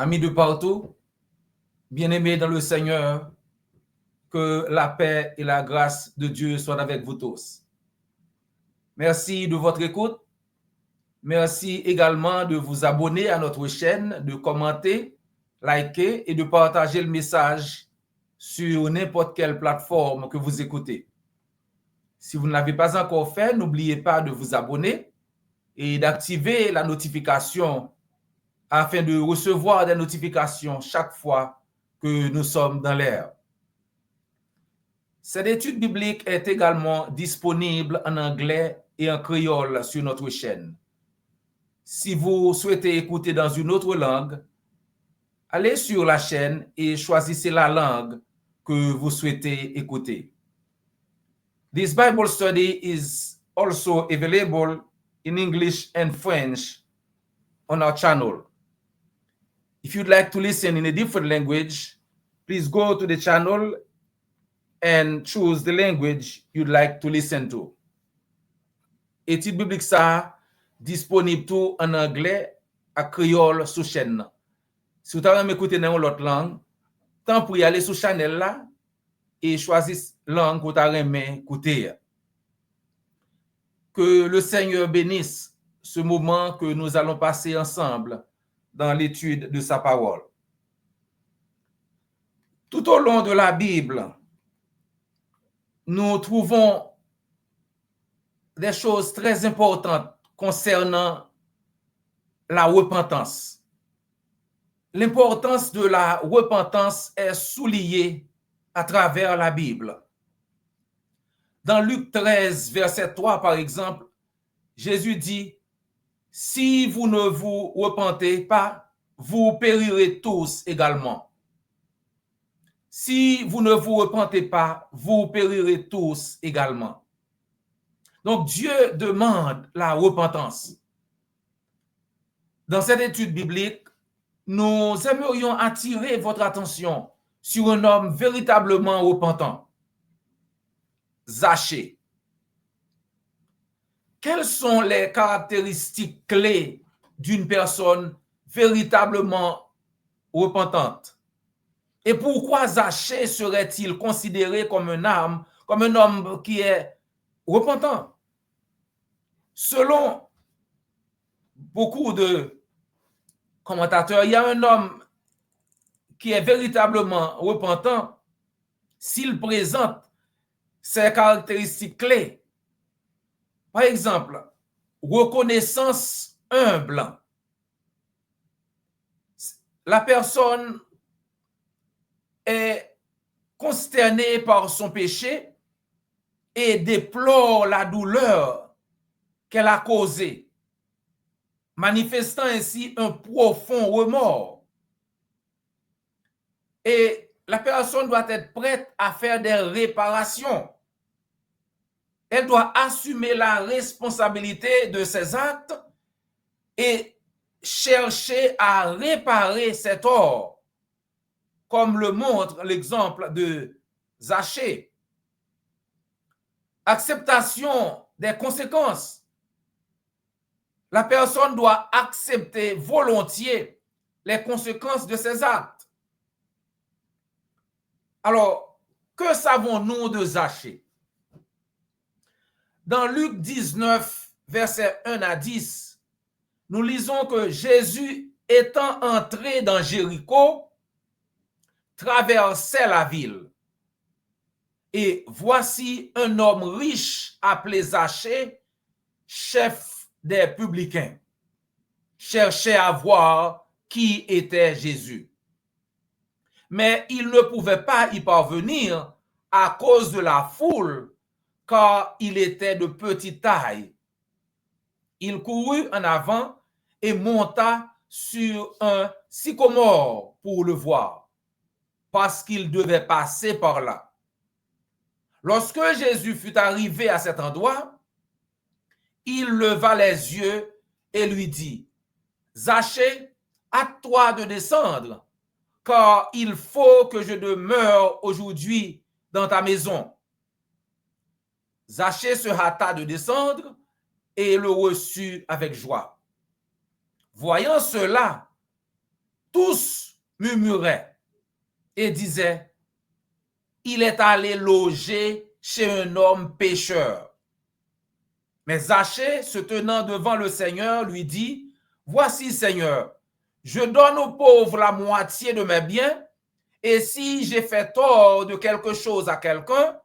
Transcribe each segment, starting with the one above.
Amis de partout, bien-aimés dans le Seigneur, que la paix et la grâce de Dieu soient avec vous tous. Merci de votre écoute. Merci également de vous abonner à notre chaîne, de commenter, liker et de partager le message sur n'importe quelle plateforme que vous écoutez. Si vous ne l'avez pas encore fait, n'oubliez pas de vous abonner et d'activer la notification afin de recevoir des notifications chaque fois que nous sommes dans l'air. Cette étude biblique est également disponible en anglais et en créole sur notre chaîne. Si vous souhaitez écouter dans une autre langue, allez sur la chaîne et choisissez la langue que vous souhaitez écouter. This Bible study is also available in English and French on our channel. If you'd like to listen in a different language, please go to the channel and choose the language you'd like to listen to. Étude biblique ça disponible tout en anglais à créole sous chaîne. Si vous avez écouté dans l'autre langue, tant pour y aller sur channel là et choisir langue que vous avez écouter. Que le Seigneur bénisse ce moment que nous allons passer ensemble dans l'étude de sa parole. Tout au long de la Bible, nous trouvons des choses très importantes concernant la repentance. L'importance de la repentance est soulignée à travers la Bible. Dans Luc 13, verset 3, par exemple, Jésus dit, « Si vous ne vous repentez pas, vous périrez tous également. Si vous ne vous repentez pas, vous périrez tous également. » Donc, Dieu demande la repentance. Dans cette étude biblique, nous aimerions attirer votre attention sur un homme véritablement repentant, Zachée. Quelles sont les caractéristiques clés d'une personne véritablement repentante? Et pourquoi Zachée serait-il considéré comme un homme qui est repentant? Selon beaucoup de commentateurs, il y a un homme qui est véritablement repentant s'il présente ces caractéristiques clés. Par exemple, reconnaissance humble. La personne est consternée par son péché et déplore la douleur qu'elle a causée, manifestant ainsi un profond remords. Et la personne doit être prête à faire des réparations. Elle doit assumer la responsabilité de ses actes et chercher à réparer ses torts, comme le montre l'exemple de Zachée. Acceptation des conséquences. La personne doit accepter volontiers les conséquences de ses actes. Alors, que savons-nous de Zachée? Dans Luc 19, versets 1 à 10, nous lisons que Jésus, étant entré dans Jéricho, traversait la ville. Et voici un homme riche appelé Zachée, chef des publicains, cherchait à voir qui était Jésus. Mais il ne pouvait pas y parvenir à cause de la foule, car il était de petite taille. Il courut en avant et monta sur un sycomore pour le voir, parce qu'il devait passer par là. Lorsque Jésus fut arrivé à cet endroit, il leva les yeux et lui dit, « Zachée, hâte-toi de descendre, car il faut que je demeure aujourd'hui dans ta maison. » Zachée se hâta de descendre et le reçut avec joie. Voyant cela, tous murmuraient et disaient, il est allé loger chez un homme pécheur. Mais Zachée, se tenant devant le Seigneur, lui dit, voici, Seigneur, je donne aux pauvres la moitié de mes biens, et si j'ai fait tort de quelque chose à quelqu'un,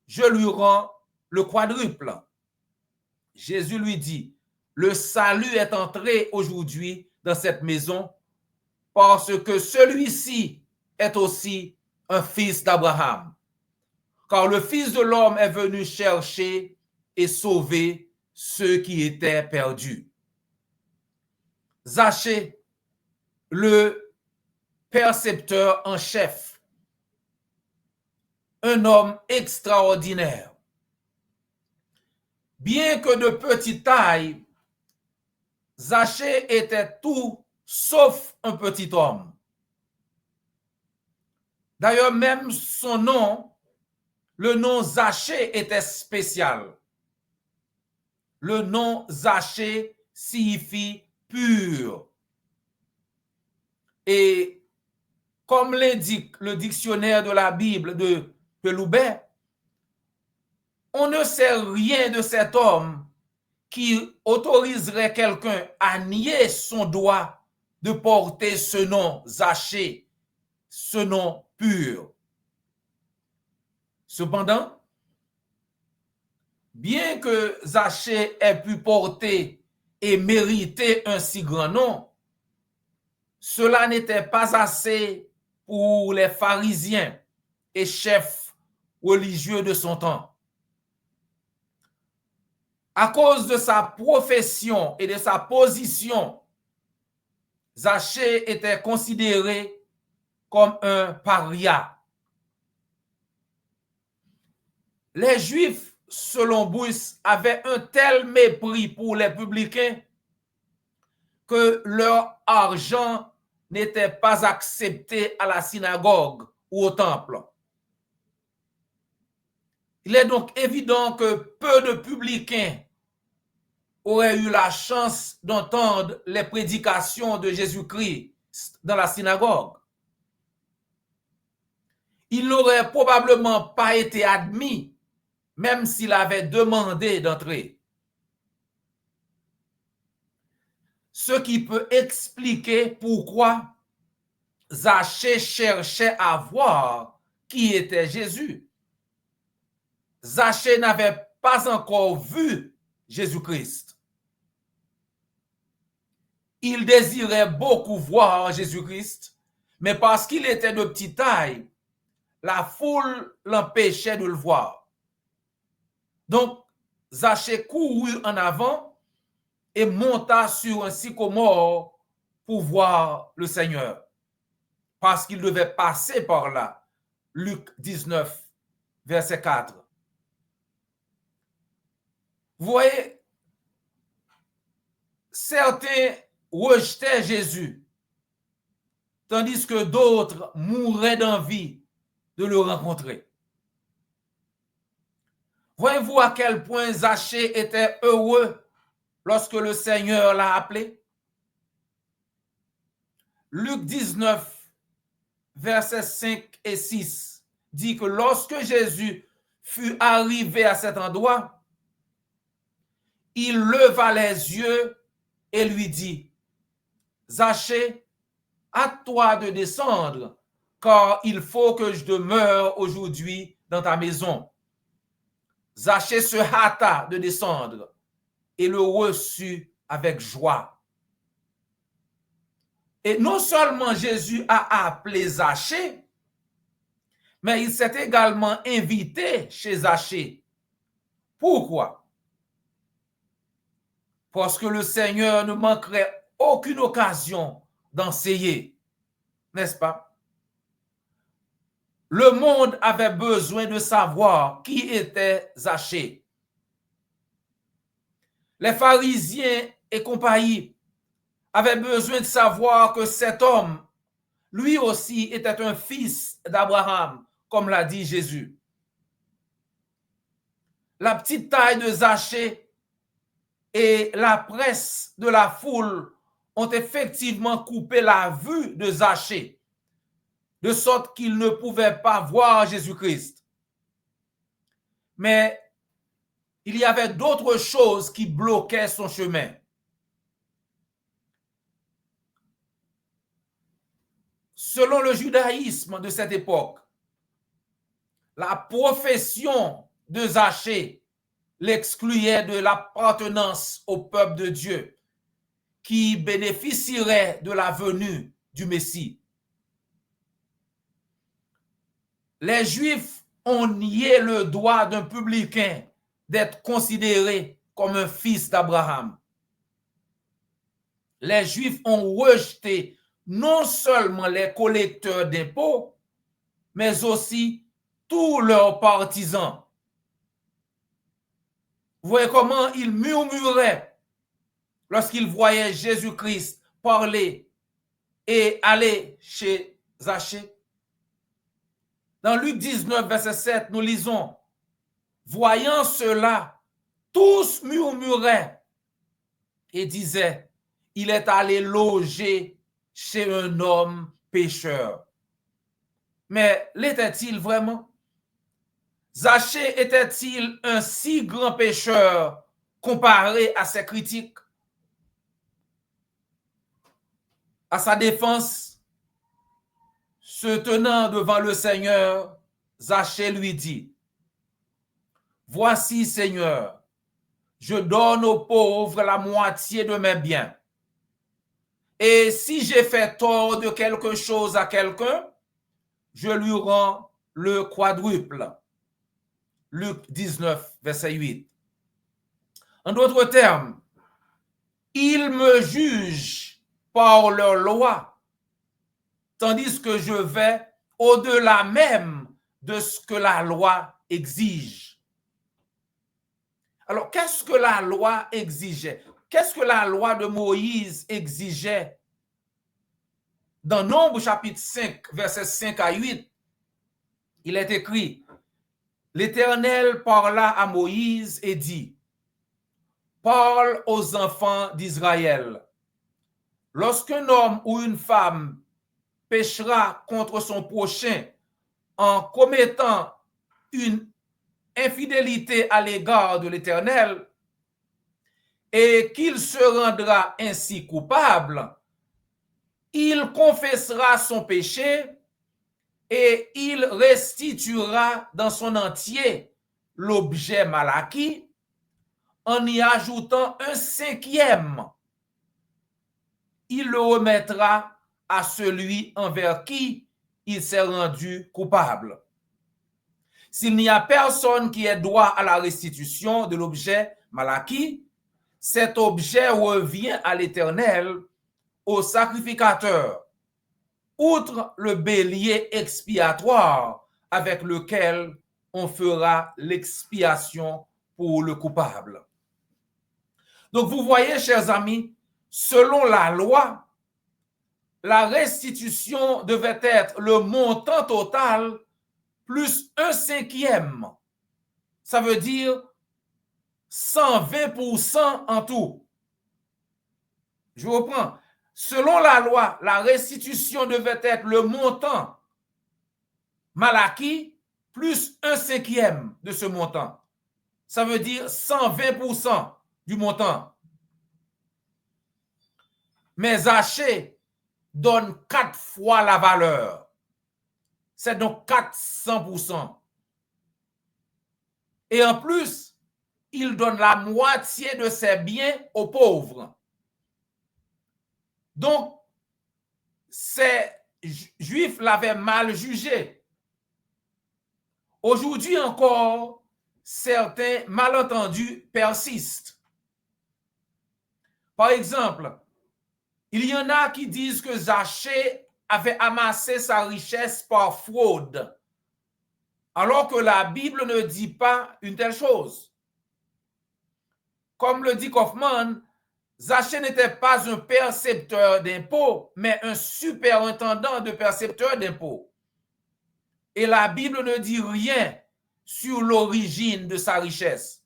je lui rends le quadruple. Jésus lui dit, le salut est entré aujourd'hui dans cette maison parce que celui-ci est aussi un fils d'Abraham. Car le Fils de l'homme est venu chercher et sauver ceux qui étaient perdus. Zachée, le percepteur en chef, un homme extraordinaire. Bien que de petite taille, Zachée était tout sauf un petit homme. D'ailleurs, même son nom, le nom Zachée était spécial. Le nom Zachée signifie pur. Et comme l'indique le dictionnaire de la Bible de Peloubet, on ne sait rien de cet homme qui autoriserait quelqu'un à nier son droit de porter ce nom Zachée, ce nom pur. Cependant, bien que Zachée ait pu porter et mériter un si grand nom, cela n'était pas assez pour les pharisiens et chefs religieux de son temps. À cause de sa profession et de sa position, Zachée était considéré comme un paria. Les Juifs, selon Buysse, avaient un tel mépris pour les publicains que leur argent n'était pas accepté à la synagogue ou au temple. Il est donc évident que peu de publicains auraient eu la chance d'entendre les prédications de Jésus-Christ dans la synagogue. Il n'aurait probablement pas été admis, même s'il avait demandé d'entrer. Ce qui peut expliquer pourquoi Zachée cherchait à voir qui était Jésus. Zachée n'avait pas encore vu Jésus-Christ. Il désirait beaucoup voir Jésus-Christ, mais parce qu'il était de petite taille, la foule l'empêchait de le voir. Donc, Zachée courut en avant et monta sur un sycomore pour voir le Seigneur, parce qu'il devait passer par là. Luc 19, verset 4. Vous voyez, certains rejetaient Jésus, tandis que d'autres mouraient d'envie de le rencontrer. Voyez-vous à quel point Zachée était heureux lorsque le Seigneur l'a appelé? Luc 19, versets 5 et 6 dit que lorsque Jésus fut arrivé à cet endroit, il leva les yeux et lui dit, Zachée, à toi de descendre, car il faut que je demeure aujourd'hui dans ta maison. Zachée se hâta de descendre et le reçut avec joie. Et non seulement Jésus a appelé Zachée, mais il s'est également invité chez Zachée. Pourquoi? Parce que le Seigneur ne manquerait aucune occasion d'enseigner, n'est-ce pas? Le monde avait besoin de savoir qui était Zachée. Les pharisiens et compagnie avaient besoin de savoir que cet homme, lui aussi, était un fils d'Abraham, comme l'a dit Jésus. La petite taille de Zachée et la presse de la foule ont effectivement coupé la vue de Zachée, de sorte qu'il ne pouvait pas voir Jésus-Christ. Mais il y avait d'autres choses qui bloquaient son chemin. Selon le judaïsme de cette époque, la profession de Zachée l'excluait de l'appartenance au peuple de Dieu qui bénéficierait de la venue du Messie. Les Juifs ont nié le droit d'un publicain d'être considéré comme un fils d'Abraham. Les Juifs ont rejeté non seulement les collecteurs d'impôts, mais aussi tous leurs partisans. Vous voyez comment ils murmuraient lorsqu'ils voyaient Jésus-Christ parler et aller chez Zachée. Dans Luc 19, verset 7, nous lisons, « Voyant cela, tous murmuraient et disaient, il est allé loger chez un homme pécheur. » Mais l'était-il vraiment? Zachée était-il un si grand pécheur comparé à ses critiques? À sa défense, se tenant devant le Seigneur, Zachée lui dit, « Voici, Seigneur, je donne aux pauvres la moitié de mes biens. Et si j'ai fait tort de quelque chose à quelqu'un, je lui rends le quadruple. » Luc 19, verset 8. En d'autres termes, ils me jugent par leur loi, tandis que je vais au-delà même de ce que la loi exige. Alors, qu'est-ce que la loi exigeait? Qu'est-ce que la loi de Moïse exigeait? Dans Nombre chapitre 5, versets 5 à 8, il est écrit, « L'Éternel parla à Moïse et dit, « Parle aux enfants d'Israël. Lorsqu'un homme ou une femme péchera contre son prochain en commettant une infidélité à l'égard de l'Éternel et qu'il se rendra ainsi coupable, il confessera son péché et il restituera dans son entier l'objet mal acquis en y ajoutant un cinquième. Il le remettra à celui envers qui il s'est rendu coupable. S'il n'y a personne qui ait droit à la restitution de l'objet mal acquis, cet objet revient à l'Éternel, au sacrificateur, outre le bélier expiatoire avec lequel on fera l'expiation pour le coupable. Donc vous voyez, chers amis, selon la loi, la restitution devait être le montant total plus un cinquième. Ça veut dire 120% en tout. Je reprends. Selon la loi, la restitution devait être le montant mal acquis plus un cinquième de ce montant. Ça veut dire 120% du montant. Mais Zachée donne 4 fois la valeur. C'est donc 400%. Et en plus, il donne la moitié de ses biens aux pauvres. Donc, ces Juifs l'avaient mal jugé. Aujourd'hui encore, certains malentendus persistent. Par exemple, il y en a qui disent que Zachée avait amassé sa richesse par fraude, alors que la Bible ne dit pas une telle chose. Comme le dit Kaufman, Zachée n'était pas un percepteur d'impôts, mais un superintendant de percepteurs d'impôts. Et la Bible ne dit rien sur l'origine de sa richesse.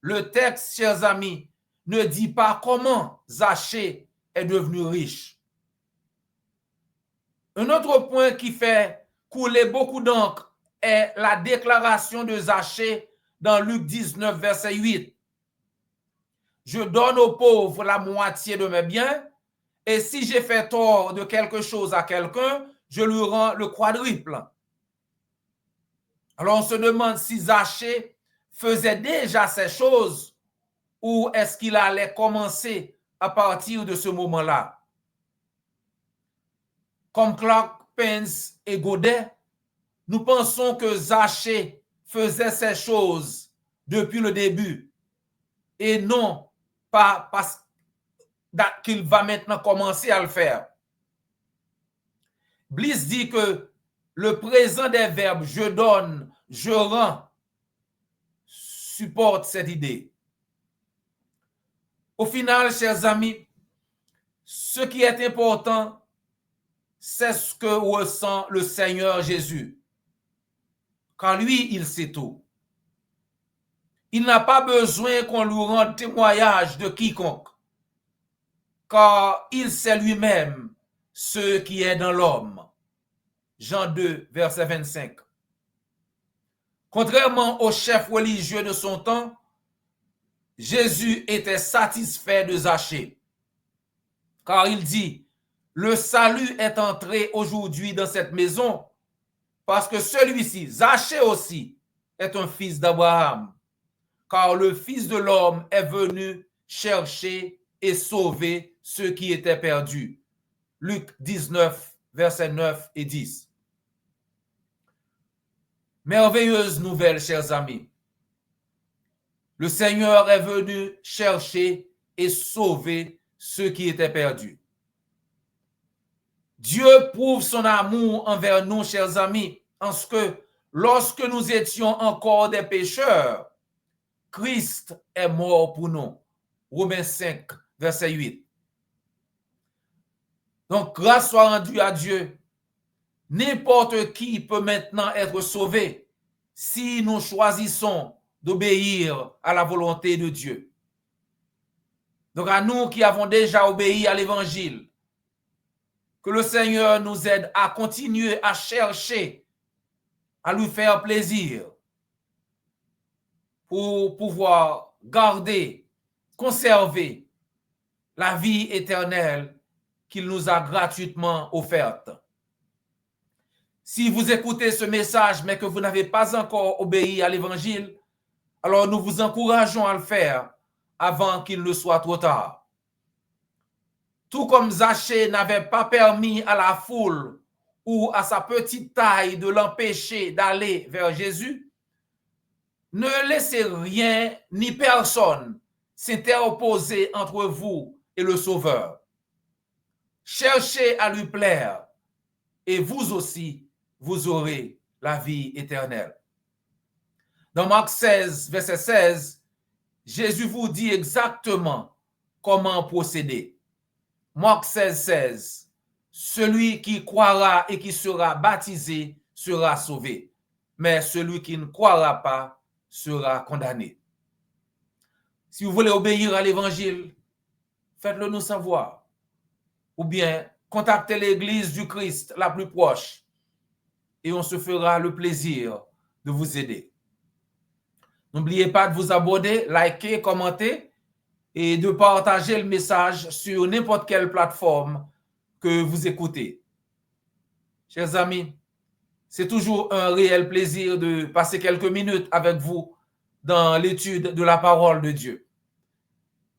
Le texte, chers amis, ne dit pas comment Zachée est devenu riche. Un autre point qui fait couler beaucoup d'encre est la déclaration de Zachée dans Luc 19, verset 8. Je donne aux pauvres la moitié de mes biens, et si j'ai fait tort de quelque chose à quelqu'un, je lui rends le quadruple. Alors on se demande si Zachée faisait déjà ces choses ou est-ce qu'il allait commencer à partir de ce moment-là. Comme Clark, Pence et Godet, nous pensons que Zachée faisait ces choses depuis le début et non pas parce qu'il va maintenant commencer à le faire. Bliss dit que le présent des verbes je donne, je rends supporte cette idée. Au final, chers amis, ce qui est important, c'est ce que ressent le Seigneur Jésus. Car lui, il sait tout. Il n'a pas besoin qu'on lui rende témoignage de quiconque, car il sait lui-même ce qui est dans l'homme. Jean 2, verset 25. Contrairement aux chefs religieux de son temps, Jésus était satisfait de Zachée, car il dit, le salut est entré aujourd'hui dans cette maison, parce que celui-ci, Zachée aussi, est un fils d'Abraham, car le Fils de l'homme est venu chercher et sauver ceux qui étaient perdus. Luc 19, versets 9 et 10. Merveilleuse nouvelle, chers amis. Le Seigneur est venu chercher et sauver ceux qui étaient perdus. Dieu prouve son amour envers nous, chers amis, en ce que lorsque nous étions encore des pécheurs, Christ est mort pour nous. Romains 5, verset 8. Donc, grâce soit rendue à Dieu. N'importe qui peut maintenant être sauvé si nous choisissons d'obéir à la volonté de Dieu. Donc, à nous qui avons déjà obéi à l'Évangile, que le Seigneur nous aide à continuer à chercher, à lui faire plaisir pour pouvoir garder, conserver la vie éternelle qu'il nous a gratuitement offerte. Si vous écoutez ce message, mais que vous n'avez pas encore obéi à l'Évangile, alors nous vous encourageons à le faire avant qu'il ne soit trop tard. Tout comme Zachée n'avait pas permis à la foule ou à sa petite taille de l'empêcher d'aller vers Jésus, ne laissez rien ni personne s'interposer entre vous et le Sauveur. Cherchez à lui plaire et vous aussi, vous aurez la vie éternelle. Dans Marc 16, verset 16, Jésus vous dit exactement comment procéder. Marc 16, 16. Celui qui croira et qui sera baptisé sera sauvé, mais celui qui ne croira pas sera condamné. Si vous voulez obéir à l'Évangile, faites-le nous savoir. Ou bien, contactez l'Église du Christ la plus proche et on se fera le plaisir de vous aider. N'oubliez pas de vous abonner, liker, commenter et de partager le message sur n'importe quelle plateforme que vous écoutez. Chers amis, c'est toujours un réel plaisir de passer quelques minutes avec vous dans l'étude de la parole de Dieu.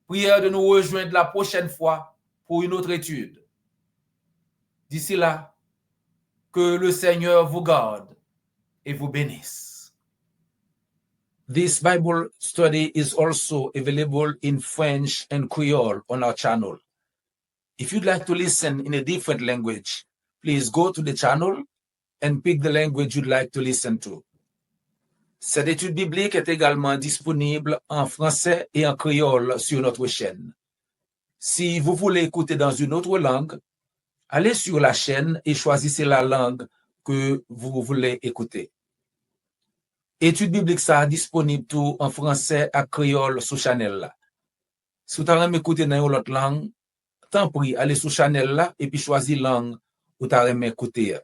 Prière de nous rejoindre la prochaine fois pour une autre étude. D'ici là, que le Seigneur vous garde et vous bénisse. This Bible study is also available in French and Creole on our channel. If you'd like to listen in a different language, please go to the channel and pick the language you'd like to listen to. Cette étude biblique est également disponible en français et en créole sur notre chaîne. Si vous voulez écouter dans une autre langue, allez sur la chaîne et choisissez la langue que vous voulez écouter. Étude biblique ça disponible tout en français et créole sur channel là. Si vous avez écouté dans l'autre langue, tant pis, allez sur Chanel là et puis choisir langue ou t'as aimé écouter.